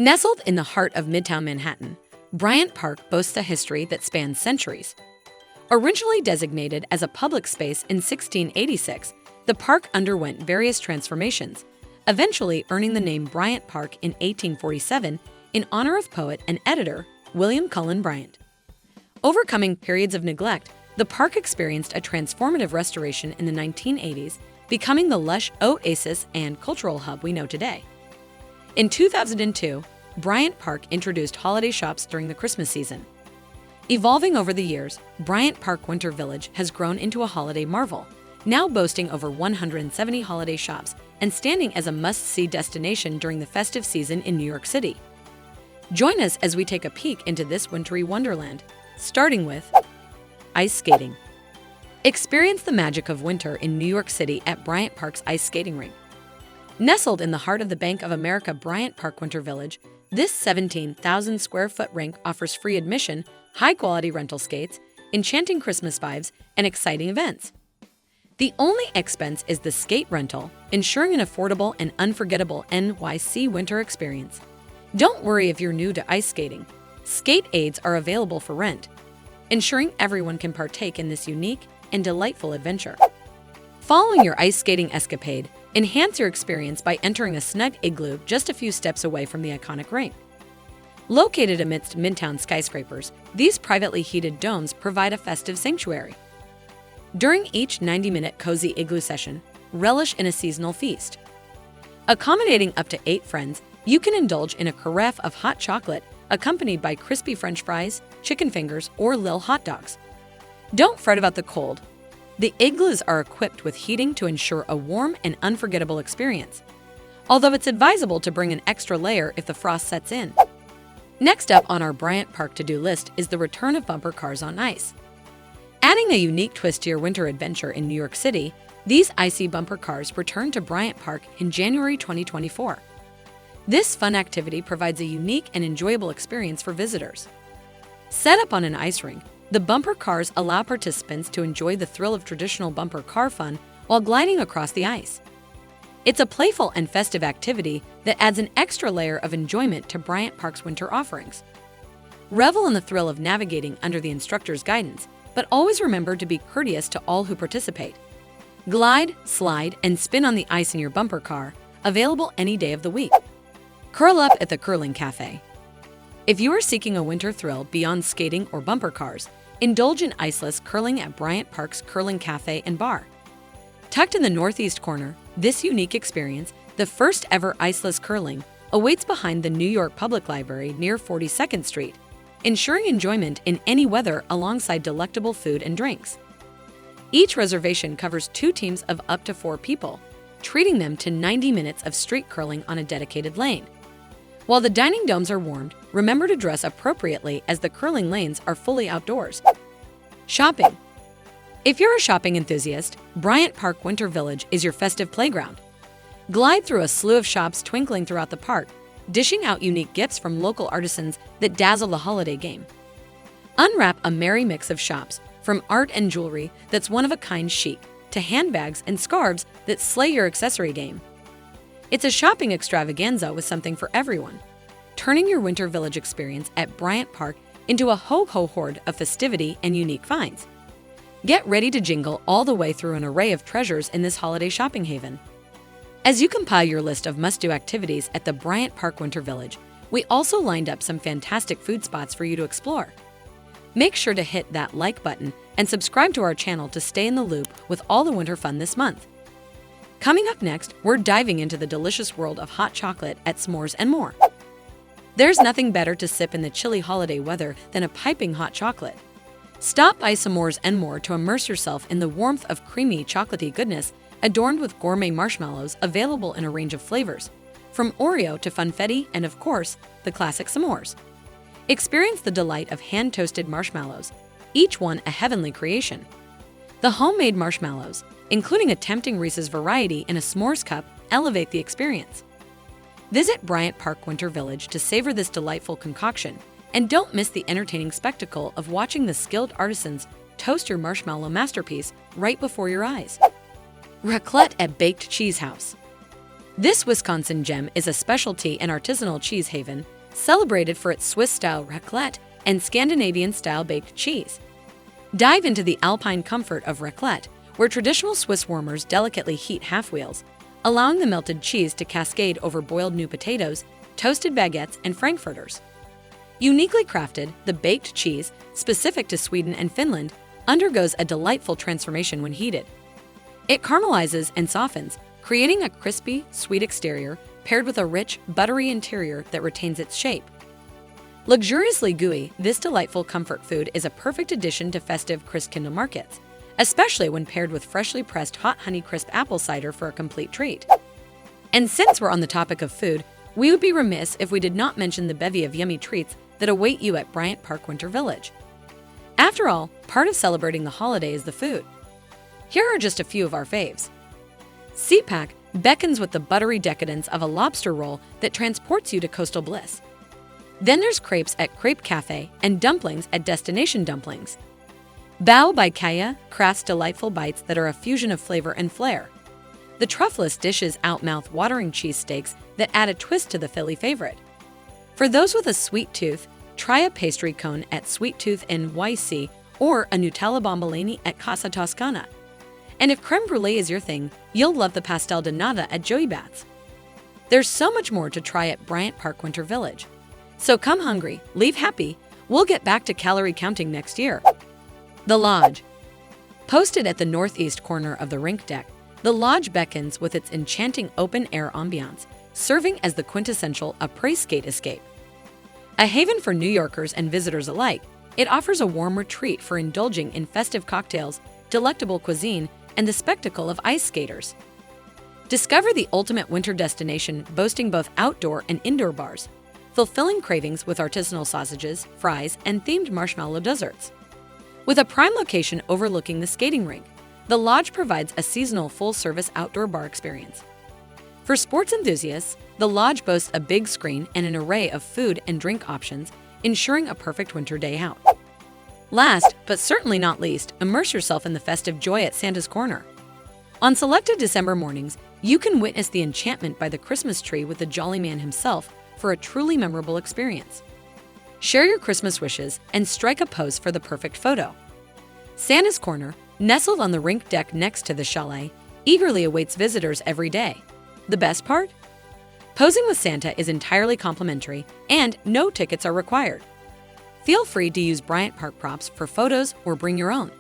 Nestled in the heart of Midtown Manhattan, Bryant Park boasts a history that spans centuries. Originally designated as a public space in 1686, the park underwent various transformations, eventually earning the name Bryant Park in 1847 in honor of poet and editor William Cullen Bryant. Overcoming periods of neglect, the park experienced a transformative restoration in the 1980s, becoming the lush oasis and cultural hub we know today. In 2002, Bryant Park introduced holiday shops during the Christmas season. Evolving over the years, Bryant Park Winter Village has grown into a holiday marvel, now boasting over 170 holiday shops and standing as a must-see destination during the festive season in New York City. Join us as we take a peek into this wintry wonderland, starting with ice skating. Experience the magic of winter in New York City at Bryant Park's ice skating rink. Nestled in the heart of the Bank of America Bryant Park Winter Village, this 17,000 square foot rink offers free admission, high-quality rental skates, enchanting Christmas vibes, and exciting events. The only expense is the skate rental, ensuring an affordable and unforgettable NYC winter experience. Don't worry if you're new to ice skating. Skate aids are available for rent, ensuring everyone can partake in this unique and delightful adventure. Following your ice skating escapade, enhance your experience by entering a snug igloo just a few steps away from the iconic rink. Located amidst Midtown skyscrapers, these privately heated domes provide a festive sanctuary. During each 90-minute cozy igloo session, relish in a seasonal feast. Accommodating up to 8 friends, you can indulge in a carafe of hot chocolate accompanied by crispy French fries, chicken fingers, or Lil hot dogs. Don't fret about the cold. The igloos are equipped with heating to ensure a warm and unforgettable experience, although it's advisable to bring an extra layer if the frost sets in. Next up on our Bryant Park to-do list is the return of bumper cars on ice. Adding a unique twist to your winter adventure in New York City, these icy bumper cars return to Bryant Park in January 2024. This fun activity provides a unique and enjoyable experience for visitors. Set up on an ice rink, the bumper cars allow participants to enjoy the thrill of traditional bumper car fun while gliding across the ice. It's a playful and festive activity that adds an extra layer of enjoyment to Bryant Park's winter offerings. Revel in the thrill of navigating under the instructor's guidance, but always remember to be courteous to all who participate. Glide, slide, and spin on the ice in your bumper car, available any day of the week. Curl up at the Curling Café. If you are seeking a winter thrill beyond skating or bumper cars, indulge in iceless curling at Bryant Park's Curling Café and Bar. Tucked in the northeast corner, this unique experience, the first ever iceless curling, awaits behind the New York Public Library near 42nd Street, ensuring enjoyment in any weather alongside delectable food and drinks. Each reservation covers 2 teams of up to 4 people, treating them to 90 minutes of street curling on a dedicated lane. While the dining domes are warmed, remember to dress appropriately as the curling lanes are fully outdoors. Shopping. If you're a shopping enthusiast, Bryant Park Winter Village is your festive playground. Glide through a slew of shops twinkling throughout the park, dishing out unique gifts from local artisans that dazzle the holiday game. Unwrap a merry mix of shops, from art and jewelry that's one-of-a-kind chic to handbags and scarves that slay your accessory game. It's a shopping extravaganza with something for everyone, turning your Winter Village experience at Bryant Park into a ho-ho horde of festivity and unique finds. Get ready to jingle all the way through an array of treasures in this holiday shopping haven. As you compile your list of must-do activities at the Bryant Park Winter Village, we also lined up some fantastic food spots for you to explore. Make sure to hit that like button and subscribe to our channel to stay in the loop with all the winter fun this month. Coming up next, we're diving into the delicious world of hot chocolate at S'mores and more. There's nothing better to sip in the chilly holiday weather than a piping hot chocolate. Stop by S'mores and more to immerse yourself in the warmth of creamy, chocolatey goodness adorned with gourmet marshmallows available in a range of flavors, from Oreo to Funfetti and, of course, the classic s'mores. Experience the delight of hand-toasted marshmallows, each one a heavenly creation. The homemade marshmallows, including a tempting Reese's variety in a s'mores cup, elevate the experience. Visit Bryant Park Winter Village to savor this delightful concoction, and don't miss the entertaining spectacle of watching the skilled artisans toast your marshmallow masterpiece right before your eyes. Raclette at Baked Cheese House. This Wisconsin gem is a specialty and artisanal cheese haven, celebrated for its Swiss-style raclette and Scandinavian-style baked cheese. Dive into the alpine comfort of raclette, where traditional Swiss warmers delicately heat half-wheels, allowing the melted cheese to cascade over boiled new potatoes, toasted baguettes, and frankfurters. Uniquely crafted, the baked cheese, specific to Sweden and Finland, undergoes a delightful transformation when heated. It caramelizes and softens, creating a crispy, sweet exterior paired with a rich, buttery interior that retains its shape. Luxuriously gooey, this delightful comfort food is a perfect addition to festive Christkindl markets, especially when paired with freshly pressed hot Honeycrisp apple cider for a complete treat. And since we're on the topic of food, we would be remiss if we did not mention the bevy of yummy treats that await you at Bryant Park Winter Village. After all, part of celebrating the holiday is the food. Here are just a few of our faves. Seatpack beckons with the buttery decadence of a lobster roll that transports you to coastal bliss. Then there's crepes at Crepe Café and dumplings at Destination Dumplings. Bao by Kaya crafts delightful bites that are a fusion of flavor and flair. The truffless dishes out mouth-watering cheesesteaks that add a twist to the Philly favorite. For those with a sweet tooth, try a pastry cone at Sweet Tooth NYC or a Nutella Bombolini at Casa Toscana. And if creme brulee is your thing, you'll love the pastel de nata at Joey Bats. There's so much more to try at Bryant Park Winter Village. So come hungry, leave happy. We'll get back to calorie counting next year. The Lodge. Posted at the northeast corner of the rink deck, the Lodge beckons with its enchanting open-air ambiance, serving as the quintessential après-skate escape. A haven for New Yorkers and visitors alike, it offers a warm retreat for indulging in festive cocktails, delectable cuisine, and the spectacle of ice skaters. Discover the ultimate winter destination boasting both outdoor and indoor bars, fulfilling cravings with artisanal sausages, fries, and themed marshmallow desserts. With a prime location overlooking the skating rink, the Lodge provides a seasonal full-service outdoor bar experience. For sports enthusiasts, the Lodge boasts a big screen and an array of food and drink options, ensuring a perfect winter day out. Last, but certainly not least, immerse yourself in the festive joy at Santa's Corner. On selected December mornings, you can witness the enchantment by the Christmas tree with the Jolly Man himself for a truly memorable experience. Share your Christmas wishes and strike a pose for the perfect photo. Santa's Corner, nestled on the rink deck next to the chalet, eagerly awaits visitors every day. The best part? Posing with Santa is entirely complimentary and no tickets are required. Feel free to use Bryant Park props for photos or bring your own.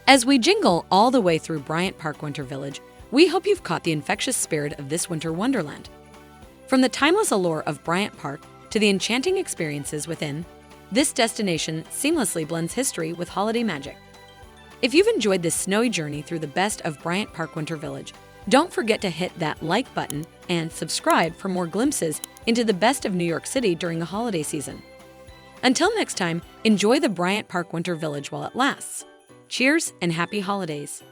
As we jingle all the way through Bryant Park Winter Village, we hope you've caught the infectious spirit of this winter wonderland. From the timeless allure of Bryant Park to the enchanting experiences within, this destination seamlessly blends history with holiday magic. If you've enjoyed this snowy journey through the best of Bryant Park Winter Village, don't forget to hit that like button and subscribe for more glimpses into the best of New York City during the holiday season. Until next time, enjoy the Bryant Park Winter Village while it lasts. Cheers and happy holidays!